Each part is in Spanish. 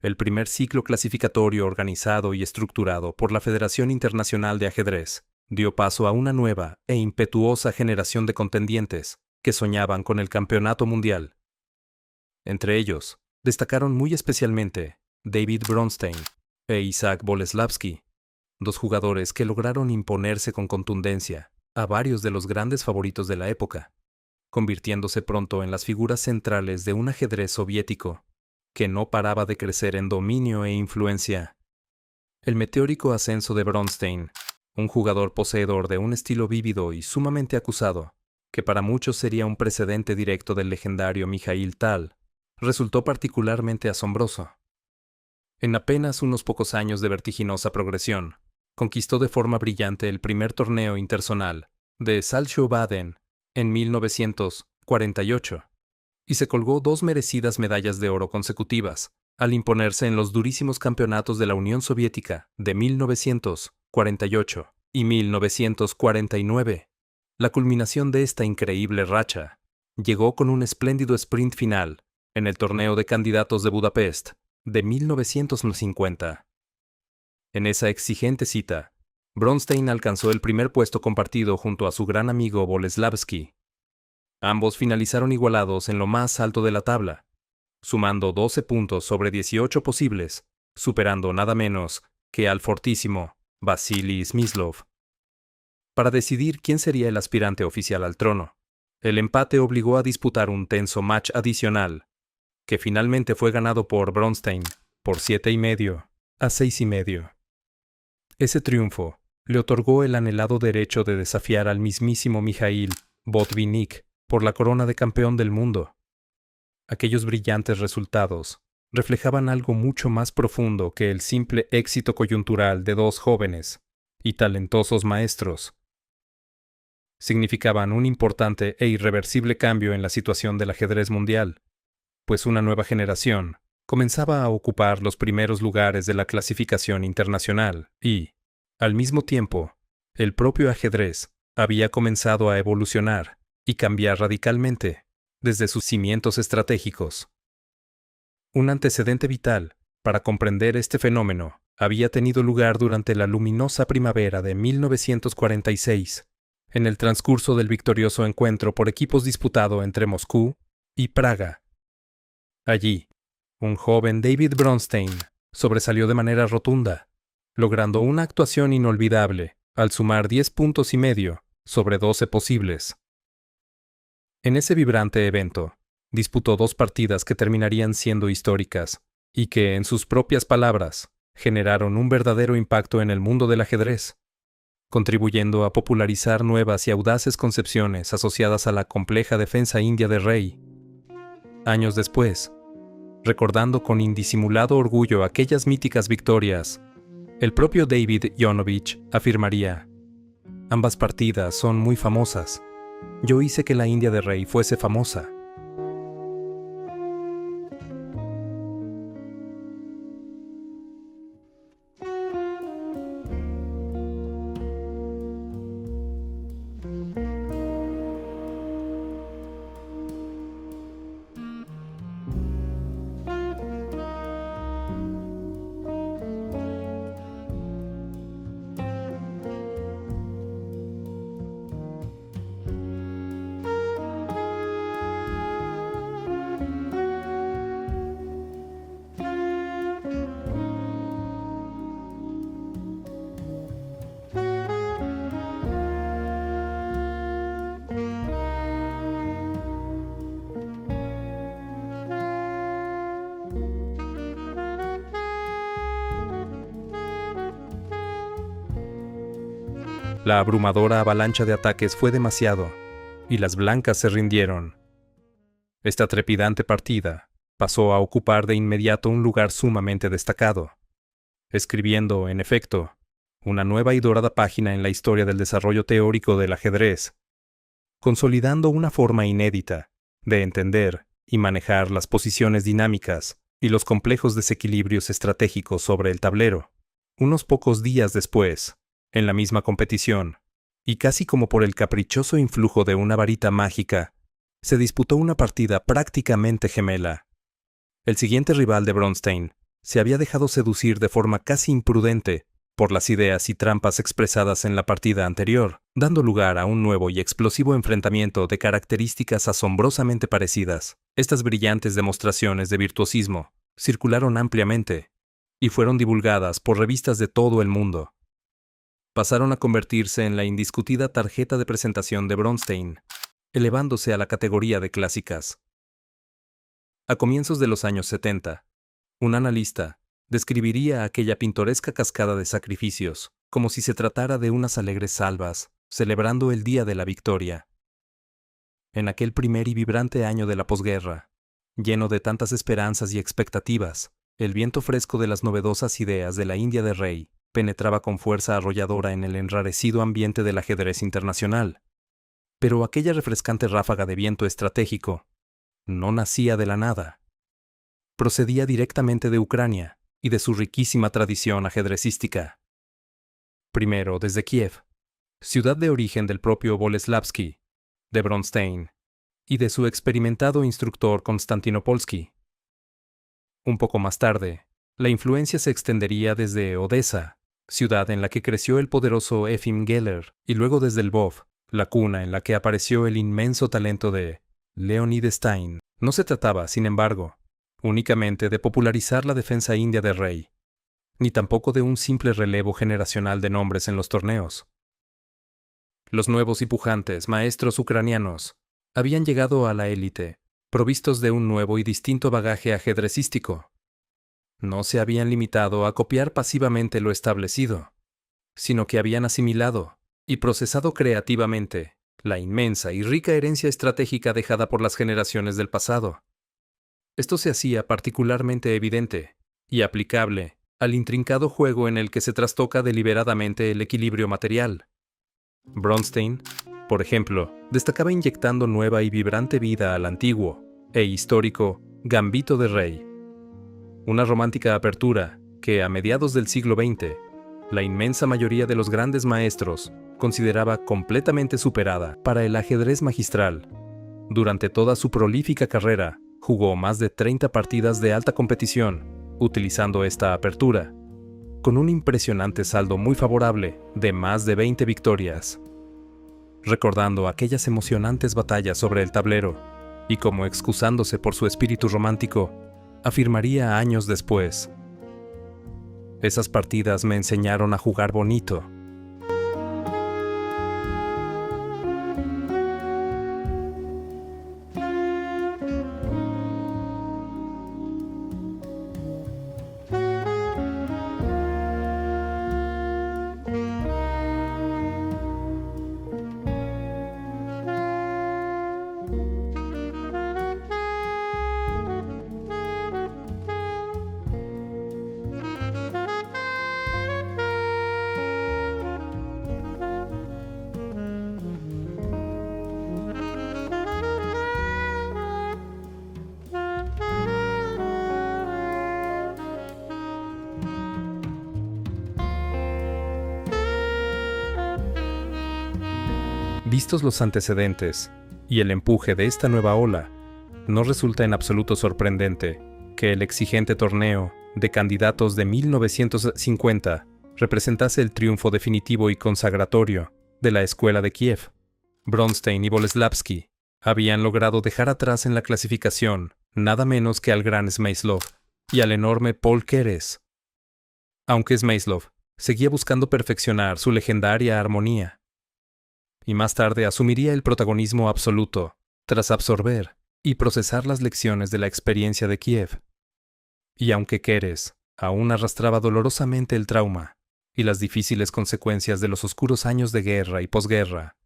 el primer ciclo clasificatorio organizado y estructurado por la Federación Internacional de Ajedrez, dio paso a una nueva e impetuosa generación de contendientes que soñaban con el campeonato mundial. Entre ellos, destacaron muy especialmente David Bronstein e Isaac Boleslavsky, dos jugadores que lograron imponerse con contundencia a varios de los grandes favoritos de la época, convirtiéndose pronto en las figuras centrales de un ajedrez soviético que no paraba de crecer en dominio e influencia. El meteórico ascenso de Bronstein, un jugador poseedor de un estilo vívido y sumamente acusado, que para muchos sería un precedente directo del legendario Mikhail Tal, resultó particularmente asombroso. En apenas unos pocos años de vertiginosa progresión, conquistó de forma brillante el primer torneo interzonal de Saltsjöbaden en 1948 y se colgó 2 merecidas medallas de oro consecutivas al imponerse en los durísimos campeonatos de la Unión Soviética de 1948 y 1949. La culminación de esta increíble racha llegó con un espléndido sprint final en el torneo de candidatos de Budapest de 1950. En esa exigente cita, Bronstein alcanzó el primer puesto compartido junto a su gran amigo Boleslavsky. Ambos finalizaron igualados en lo más alto de la tabla, sumando 12 puntos sobre 18 posibles, superando nada menos que al fortísimo Vasily Smyslov. Para decidir quién sería el aspirante oficial al trono, el empate obligó a disputar un tenso match adicional, que finalmente fue ganado por Bronstein por 7,5 a 6,5. Ese triunfo le otorgó el anhelado derecho de desafiar al mismísimo Mikhail Botvinnik por la corona de campeón del mundo. Aquellos brillantes resultados reflejaban algo mucho más profundo que el simple éxito coyuntural de 2 jóvenes y talentosos maestros. Significaban un importante e irreversible cambio en la situación del ajedrez mundial, pues una nueva generación comenzaba a ocupar los primeros lugares de la clasificación internacional y, al mismo tiempo, el propio ajedrez había comenzado a evolucionar y cambiar radicalmente desde sus cimientos estratégicos. Un antecedente vital para comprender este fenómeno había tenido lugar durante la luminosa primavera de 1946, en el transcurso del victorioso encuentro por equipos disputado entre Moscú y Praga. Allí, un joven David Bronstein sobresalió de manera rotunda, logrando una actuación inolvidable al sumar 10,5 puntos sobre 12 posibles. En ese vibrante evento, disputó 2 partidas que terminarían siendo históricas y que, en sus propias palabras, generaron un verdadero impacto en el mundo del ajedrez, contribuyendo a popularizar nuevas y audaces concepciones asociadas a la compleja defensa india de rey. Años después, recordando con indisimulado orgullo aquellas míticas victorias, el propio David Yonovich afirmaría: «Ambas partidas son muy famosas. Yo hice que la India de rey fuese famosa». La abrumadora avalancha de ataques fue demasiado, y las blancas se rindieron. Esta trepidante partida pasó a ocupar de inmediato un lugar sumamente destacado, escribiendo, en efecto, una nueva y dorada página en la historia del desarrollo teórico del ajedrez, consolidando una forma inédita de entender y manejar las posiciones dinámicas y los complejos desequilibrios estratégicos sobre el tablero. Unos pocos días después, en la misma competición, y casi como por el caprichoso influjo de una varita mágica, se disputó una partida prácticamente gemela. El siguiente rival de Bronstein se había dejado seducir de forma casi imprudente por las ideas y trampas expresadas en la partida anterior, dando lugar a un nuevo y explosivo enfrentamiento de características asombrosamente parecidas. Estas brillantes demostraciones de virtuosismo circularon ampliamente y fueron divulgadas por revistas de todo el mundo. Pasaron a convertirse en la indiscutida tarjeta de presentación de Bronstein, elevándose a la categoría de clásicas. A comienzos de los años 70, un analista describiría aquella pintoresca cascada de sacrificios como si se tratara de unas alegres salvas, celebrando el día de la victoria. En aquel primer y vibrante año de la posguerra, lleno de tantas esperanzas y expectativas, el viento fresco de las novedosas ideas de la India de Rey penetraba con fuerza arrolladora en el enrarecido ambiente del ajedrez internacional. Pero aquella refrescante ráfaga de viento estratégico no nacía de la nada. Procedía directamente de Ucrania y de su riquísima tradición ajedrecística. Primero desde Kiev, ciudad de origen del propio Boleslavsky, de Bronstein, y de su experimentado instructor Konstantinopolsky. Un poco más tarde, la influencia se extendería desde Odessa, ciudad en la que creció el poderoso Efim Geller, y luego desde Lvov, la cuna en la que apareció el inmenso talento de Leonid Stein. No se trataba, sin embargo, únicamente de popularizar la defensa india de Rey, ni tampoco de un simple relevo generacional de nombres en los torneos. Los nuevos y pujantes maestros ucranianos habían llegado a la élite, provistos de un nuevo y distinto bagaje ajedrecístico. No se habían limitado a copiar pasivamente lo establecido, sino que habían asimilado y procesado creativamente la inmensa y rica herencia estratégica dejada por las generaciones del pasado. Esto se hacía particularmente evidente y aplicable al intrincado juego en el que se trastoca deliberadamente el equilibrio material. Bronstein, por ejemplo, destacaba inyectando nueva y vibrante vida al antiguo e histórico Gambito de Rey. Una romántica apertura que, a mediados del siglo XX, la inmensa mayoría de los grandes maestros consideraba completamente superada. Para el ajedrez magistral, durante toda su prolífica carrera, jugó más de 30 partidas de alta competición, utilizando esta apertura, con un impresionante saldo muy favorable de más de 20 victorias. Recordando aquellas emocionantes batallas sobre el tablero, y como excusándose por su espíritu romántico, afirmaría años después: esas partidas me enseñaron a jugar bonito. Vistos los antecedentes y el empuje de esta nueva ola, no resulta en absoluto sorprendente que el exigente torneo de candidatos de 1950 representase el triunfo definitivo y consagratorio de la escuela de Kiev. Bronstein y Boleslavsky habían logrado dejar atrás en la clasificación nada menos que al gran Smyslov y al enorme Paul Keres. Aunque Smyslov seguía buscando perfeccionar su legendaria armonía, y más tarde asumiría el protagonismo absoluto, tras absorber y procesar las lecciones de la experiencia de Kiev. Y aunque Keres aún arrastraba dolorosamente el trauma y las difíciles consecuencias de los oscuros años de guerra y posguerra,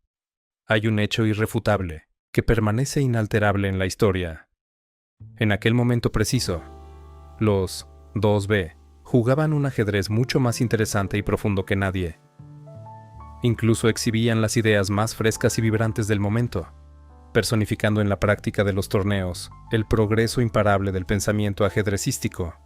hay un hecho irrefutable que permanece inalterable en la historia. En aquel momento preciso, los 2B jugaban un ajedrez mucho más interesante y profundo que nadie. Incluso exhibían las ideas más frescas y vibrantes del momento, personificando en la práctica de los torneos el progreso imparable del pensamiento ajedrecístico.